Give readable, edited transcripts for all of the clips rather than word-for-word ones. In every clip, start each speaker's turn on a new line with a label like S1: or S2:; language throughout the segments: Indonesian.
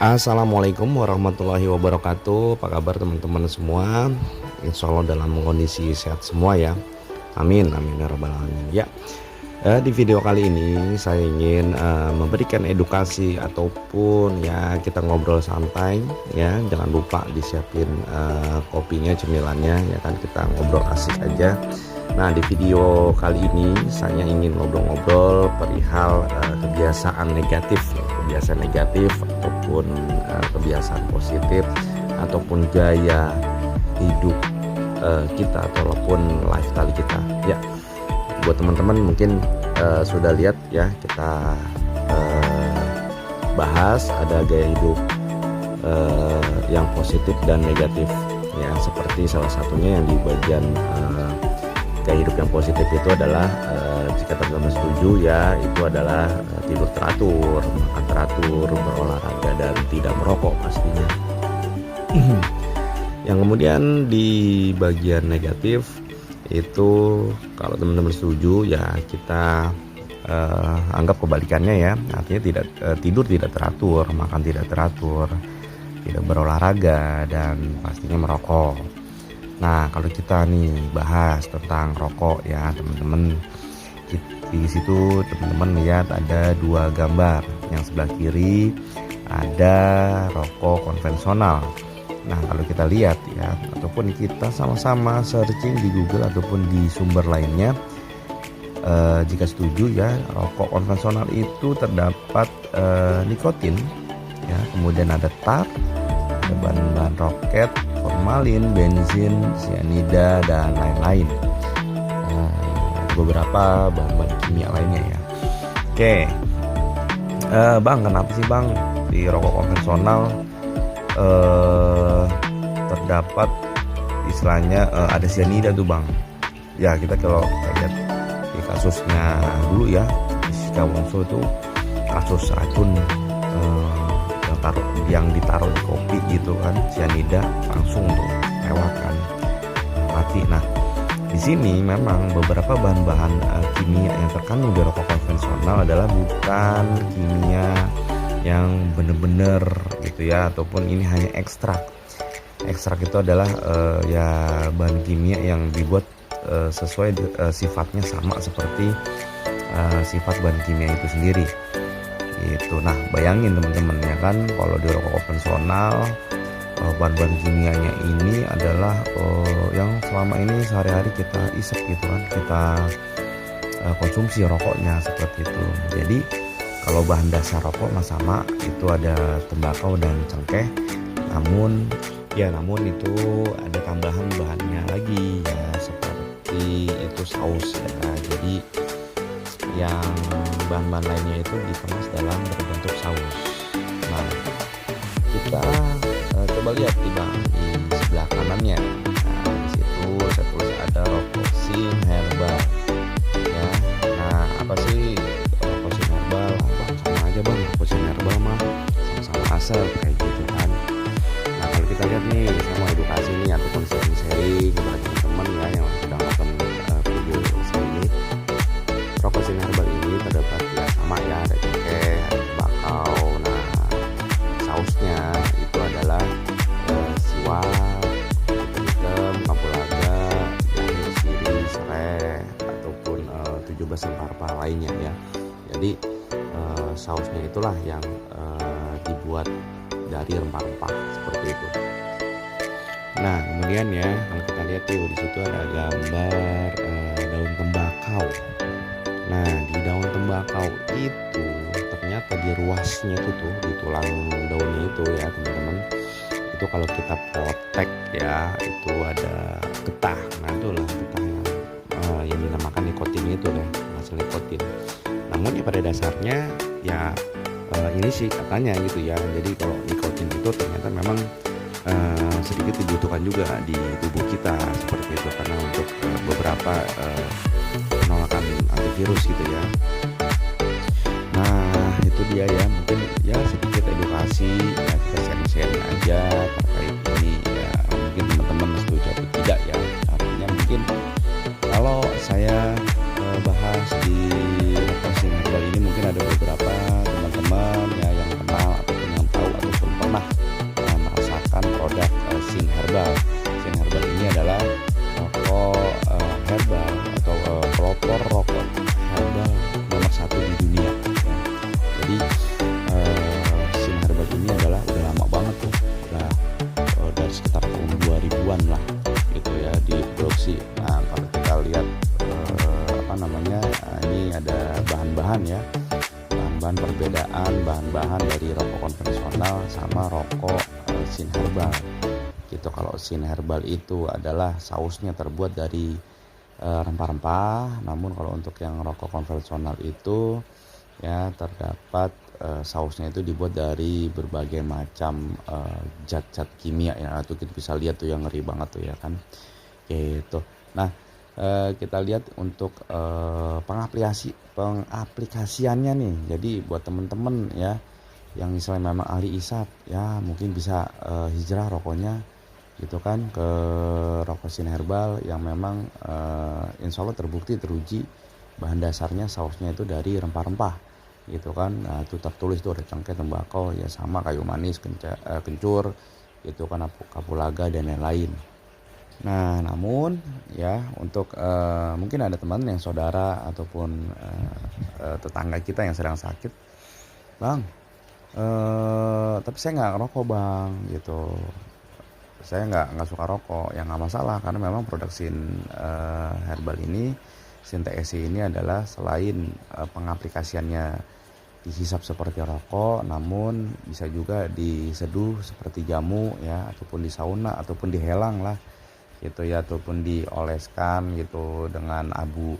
S1: Assalamualaikum warahmatullahi wabarakatuh. Apa kabar teman-teman semua? Insya Allah dalam kondisi sehat semua ya. Amin, amin ya rabbal alamin. Ya, di video kali ini saya ingin memberikan edukasi ataupun ya kita ngobrol santai ya. Jangan lupa disiapin kopinya, cemilannya ya kan, kita ngobrol asik aja. Nah, di video kali ini saya ingin ngobrol-ngobrol perihal kebiasaan negatif ataupun kebiasaan positif ataupun gaya hidup kita ataupun lifestyle kita ya. Buat teman-teman mungkin sudah lihat ya, kita bahas ada gaya hidup yang positif dan negatif ya, seperti salah satunya yang di bagian gaya hidup yang positif itu adalah jika teman-teman setuju ya, itu adalah tidur teratur, makan teratur, berolahraga dan tidak merokok pastinya. Yang kemudian di bagian negatif itu kalau teman-teman setuju ya, kita anggap kebalikannya ya, artinya tidur tidak teratur, makan tidak teratur, tidak berolahraga dan pastinya merokok. Nah, kalau kita nih bahas tentang rokok ya teman-teman, di situ teman-teman lihat ada dua gambar. Yang sebelah kiri ada rokok konvensional. Nah, kalau kita lihat ya, ataupun kita sama-sama searching di Google ataupun di sumber lainnya, jika setuju ya, rokok konvensional itu terdapat nikotin ya, kemudian ada tar, ada bahan-bahan roket, formalin, bensin, sianida dan lain-lain, beberapa bahan-bahan kimia lainnya ya. Oke, Bang, kenapa sih Bang di rokok konvensional terdapat istilahnya ada sianida tuh Bang? Ya, kita kalau lihat di kasusnya dulu ya, Jessica Wongso itu kasus racun yang ditaruh di kopi gitu kan, sianida, langsung tuh lewat kan, mati. Nah, di sini memang beberapa bahan-bahan kimia yang terkandung di rokok konvensional adalah bukan kimia yang benar-benar gitu ya, ataupun ini hanya ekstrak. Ekstrak itu adalah ya bahan kimia yang dibuat sesuai sifatnya sama seperti sifat bahan kimia itu sendiri. Itu. Nah, bayangin teman-teman ya kan, kalau di rokok konvensional bahan-bahan kimianya ini adalah yang selama ini sehari-hari kita isep gitu kan, kita konsumsi rokoknya seperti itu. Jadi kalau bahan dasar rokok sama, itu ada tembakau dan cengkeh, namun itu ada tambahan bahannya lagi ya, seperti itu saus ya. Jadi yang bahan-bahan lainnya itu dikemas dalam berbentuk saus. Nah, kita coba lihat di sebelah kanannya. Nah, di situ saya tulis ada Rokosin Herbal ya. Nah, apa sih Rokosin Herbal? Sama aja Bang, Rokosin Herbal mah sama-sama asal kayak gitu kan. Nah, kalau kita lihat nih, saya mau edukasi nih ataupun sharing-sharing kepada teman-teman ya yang sedang nonton video saya ini. Rokosin Herbal ini terdapat ya sama ya, ada cengkeh, ada tembakau. Nah, sausnya itu adalah siwak, hitam, kapulaga, jahe, sirih, serai, ataupun 17 rempah-rempah lainnya ya. Jadi sausnya itulah yang dibuat dari rempah-rempah seperti itu. Nah, kemudian ya kalau kita lihat tuh di situ ada gambar daun tembakau. Nah, di daun tembakau itu ternyata di ruasnya itu tuh, di tulang daunnya itu ya teman-teman, itu kalau kita potek ya, itu ada getah. Nah, itulah getah yang dinamakan nikotin itu deh, hasil nikotin. Namun ya pada dasarnya ya ini sih katanya gitu ya. Jadi kalau nikotin itu ternyata memang sedikit dibutuhkan juga di tubuh kita seperti itu, karena untuk beberapa penolakan antivirus gitu ya. Nah, itu dia ya, mungkin ya sedikit edukasi ya, kita sharing-sharing aja terkait ini ya. Mungkin teman-teman setuju atau tidak ya, artinya mungkin kalau saya bahas di Rokosin Herbal ini mungkin ada beberapa teman-teman ya yang kenal ataupun yang tahu ataupun dari rokok konvensional sama rokok sin herbal gitu. Kalau sin herbal itu adalah sausnya terbuat dari rempah-rempah, namun kalau untuk yang rokok konvensional itu ya terdapat sausnya itu dibuat dari berbagai macam zat-zat kimia ya. Itu kita bisa lihat tuh yang ngeri banget tuh ya kan gitu. Nah, kita lihat untuk pengaplikasiannya nih. Jadi buat temen-temen ya yang misalnya memang ahli isap ya, mungkin bisa hijrah rokoknya gitu kan ke rokok sin herbal yang memang insya Allah terbukti teruji bahan dasarnya sausnya itu dari rempah-rempah gitu kan. Nah, itu tertulis tuh ada cengkeh, tembakau ya, sama kayu manis, kencur gitu kan, kapulaga dan lain-lain. Nah, namun ya untuk mungkin ada teman yang saudara ataupun tetangga kita yang sedang sakit, bang, tapi saya nggak ngerokok bang, gitu. Saya nggak suka rokok, ya nggak masalah karena memang produk sin herbal ini, sin TSI ini adalah selain pengaplikasiannya dihisap seperti rokok, namun bisa juga diseduh seperti jamu ya, ataupun di sauna ataupun dihelang lah gitu ya, ataupun dioleskan gitu dengan abu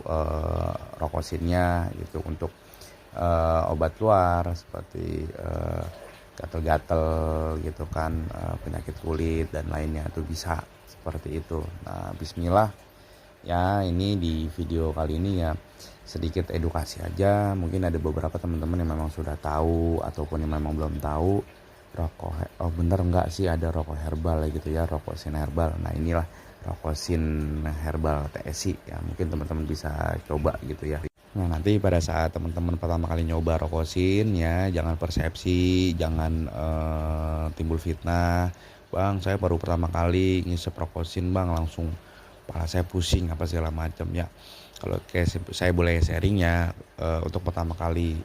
S1: rokok sinnya gitu untuk obat luar seperti gatel-gatel gitu kan, penyakit kulit dan lainnya itu bisa seperti itu. Nah, bismillah ya, ini di video kali ini ya sedikit edukasi aja. Mungkin ada beberapa teman-teman yang memang sudah tahu ataupun yang memang belum tahu rokok, oh bener enggak sih ada rokok herbal gitu ya, rokok sin herbal. Nah, inilah rokok sin herbal TSI ya, mungkin teman-teman bisa coba gitu ya. Nah, nanti pada saat teman-teman pertama kali nyoba rokok sin ya, jangan persepsi, jangan timbul fitnah. Bang, saya baru pertama kali ngisep rokok sin bang, langsung kepala saya pusing apa segala macam ya. Kalau kayak saya boleh sharing ya, untuk pertama kali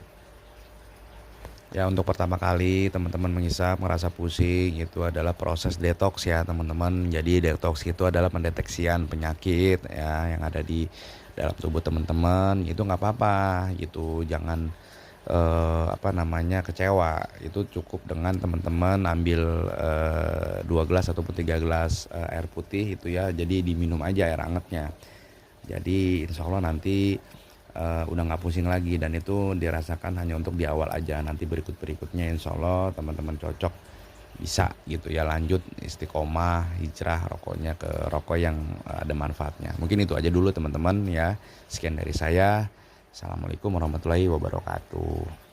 S1: teman-teman mengisap merasa pusing, itu adalah proses detox ya teman-teman. Jadi detox itu adalah pendeteksian penyakit ya yang ada di dalam tubuh teman-teman. Itu nggak apa-apa gitu, jangan kecewa. Itu cukup dengan teman-teman ambil 2 gelas ataupun 3 gelas air putih itu ya, jadi diminum aja air hangatnya. Jadi insya Allah nanti udah nggak pusing lagi, dan itu dirasakan hanya untuk di awal aja. Nanti berikutnya insya Allah teman-teman cocok bisa gitu ya, lanjut istiqomah hijrah rokoknya ke rokok yang ada manfaatnya. Mungkin itu aja dulu teman-teman ya, sekian dari saya. Assalamualaikum warahmatullahi wabarakatuh.